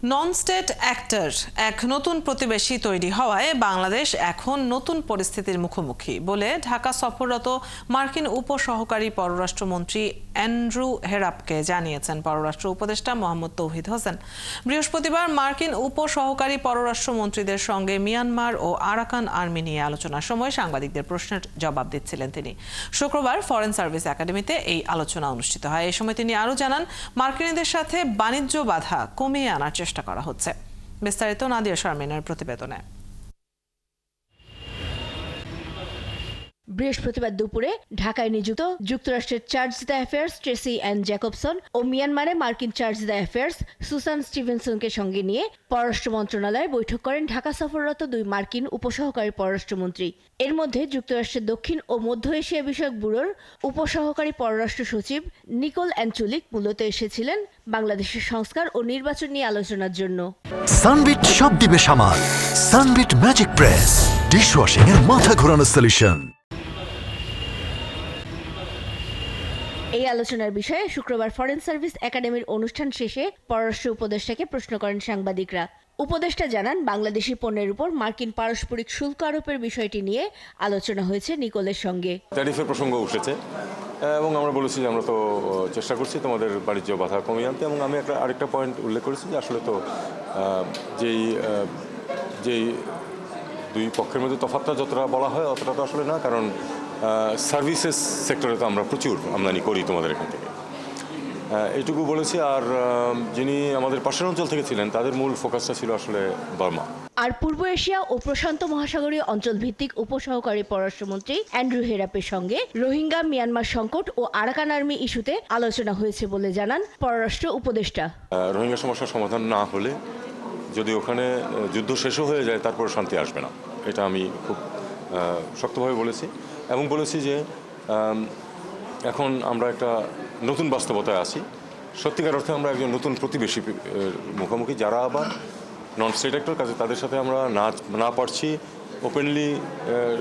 Non state actor এক নতুন প্রতিবেশী তৈরি হওয়ায় বাংলাদেশ এখন নতুন পরিস্থিতির মুখোমুখি বলে ঢাকা সফররত মার্কিন উপসহকারী পররাষ্ট্রমন্ত্রী অ্যান্ড্রু হেরাপকে জানিয়েছেন পররাষ্ট্র উপদেষ্টা মোহাম্মদ তৌহিদ হোসেন। বৃহস্পতিবার মার্কিন উপসহকারী পররাষ্ট্রমন্ত্রীদের সঙ্গে মিয়ানমার ও আরাকান আর্মি নিয়ে আলোচনার সময় সাংবাদিকদের প্রশ্নের জবাব দিচ্ছিলেন তিনি। শুক্রবার ফরেন সার্ভিস একাডেমিতে এই আলোচনা অনুষ্ঠিত হয়। এই সময় তিনি আরও জানান, মার্কিনীদের সাথে বাণিজ্য বাধা কমিয়ে আনার চেষ্টা করা হচ্ছে। বিস্তারিত নাদিয়া শারমিনের প্রতিবেদনে। বৃহস্পতিবার দুপুরে ঢাকায় নিযুক্ত যুক্তরাষ্ট্রের charge d' affaires Tracey Ann Jacobson ও মিয়ানমারে মার্কিন চার্জ দ্য অ্যাফেয়ার্স সুসান স্টিভেনসনকে সঙ্গে নিয়ে পররাষ্ট্র মন্ত্রণালয়ে বৈঠক করেন ঢাকা সফররত দুই মার্কিন উপসহকারী পররাষ্ট্রমন্ত্রী। এর মধ্যে যুক্তরাষ্ট্রের দক্ষিণ ও মধ্য এশিয়া বিষয়ক ব্যুরোর উপসহকারী পররাষ্ট্র সচিব নিকোল অ্যাঞ্চুলিক মূলত এসেছিলেন বাংলাদেশের সংস্কার ও নির্বাচন নিয়ে আলোচনার জন্য। সানবিট সব দিবে সামাল। সানবিট ম্যাজিক প্রেস ডিশওয়াশিং এর মাথা ঘোরানো সলিউশন। এই আলোচনার বিষয়ে শুক্রবার ফরেন সার্ভিস একাডেমির অনুষ্ঠান শেষে পররাষ্ট্র উপদেষ্টাকে প্রশ্ন করেন সাংবাদিকরা। উপদেষ্টা জানান, বাংলাদেশি পণ্যের উপর মার্কিন পারস্পরিক শুল্ক আরোপের বিষয়টি নিয়ে আলোচনা হয়েছে নিকোলের সঙ্গে। ট্যারিফের প্রসঙ্গ উঠেছে এবং আমরা বলেছি যে আমরা তো চেষ্টা করছি তোমাদের বাণিজ্য বাধা কমিয়ে আনতে, এবং আমি আরেকটা পয়েন্ট উল্লেখ করেছি যে আসলে তো যেই দুই পক্ষের মধ্যে তফাৎটা যতটা বলা হয় অতটা তো আসলে না, কারণ সার্ভিসেস সেক্টরে তো আমরা প্রচুর আমদানি করি তোমাদের এখান থেকে, এইটুকু বলেছি। আর যিনি আমাদের পাশের অঞ্চল থেকে ছিলেন তাদের মূল ফোকাসটা ছিল আসলে বার্মা। আর পূর্ব এশিয়া ও প্রশান্ত মহাসাগরীয় অঞ্চল ভিত্তিক উপসহকারী পররাষ্ট্রমন্ত্রী অ্যান্ড্রু হেরাপের সঙ্গে রোহিঙ্গা, মিয়ানমার সংকট ও আরাকান আর্মি ইস্যুতে আলোচনা হয়েছে বলে জানান পররাষ্ট্র উপদেষ্টা। রোহিঙ্গা সমস্যার সমাধান না হলে, যদি ওখানে যুদ্ধ শেষও হয়ে যায়, তারপরে শান্তি আসবে না, এটা আমি খুব শক্তভাবে বলেছি। এবং বলেছি যে এখন আমরা একটা নতুন বাস্তবতায় আছি। সত্যিকার অর্থে আমরা একজন নতুন প্রতিবেশী মুখোমুখি, যারা আবার নন স্টেট অ্যাক্টর, কাজে তাদের সাথে আমরা না পারছি ওপেনলি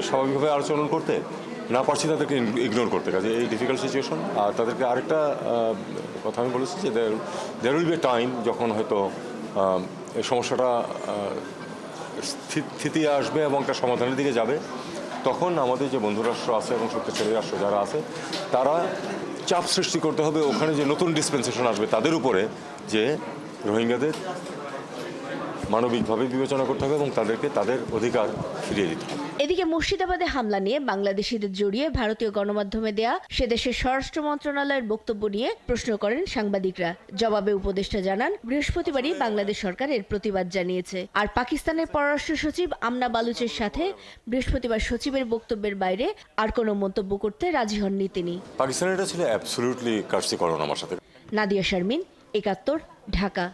স্বাভাবিকভাবে আচরণ করতে, না পারছি তাদেরকে ইগনোর করতে, কাজে এই ডিফিকাল্ট সিচুয়েশন। আর তাদেরকে আরেকটা কথা আমি বলেছি যে there will be a time যখন হয়তো এই সমস্যাটা স্থিতি আসবে এবং একটা সমাধানের দিকে যাবে। তখন আমাদের যে বন্ধুরাষ্ট্র আছে এবং শক্তিশালী রাষ্ট্র যারা আছে, তারা চাপ সৃষ্টি করতে হবে ওখানে যে নতুন ডিসপেন্সেশন আসবে তাদের উপরে, যে রোহিঙ্গাদের মানবিকভাবে বিবেচনা করতে হবে এবং তাদেরকে তাদের অধিকার ফিরিয়ে দিতে হবে। এদিকে মুর্শিদাবাদে হামলা নিয়ে বাংলাদেশিদের জড়িয়ে ভারতীয় গণমাধ্যমে দেয়া সে দেশের স্বরাষ্ট্র মন্ত্রণালয়ের বক্তব্য নিয়ে প্রশ্ন করেন সাংবাদিকরা। জবাবে উপদেষ্টা জানান, বৃহস্পতিবারই বাংলাদেশ সরকার এর প্রতিবাদ জানিয়েছে। আর পাকিস্তানের পররাষ্ট্র সচিব আমনা বালুচের সাথে বৃহস্পতিবার সচিবের বক্তব্যের বাইরে আর কোনো মন্তব্য করতে রাজি হননি তিনি। পাকিস্তানের এটা ছিল অ্যাবসলিউটলি কার্সি করোনা আমার সাথে। নাদিয়া শারমিন, ৭১, ঢাকা।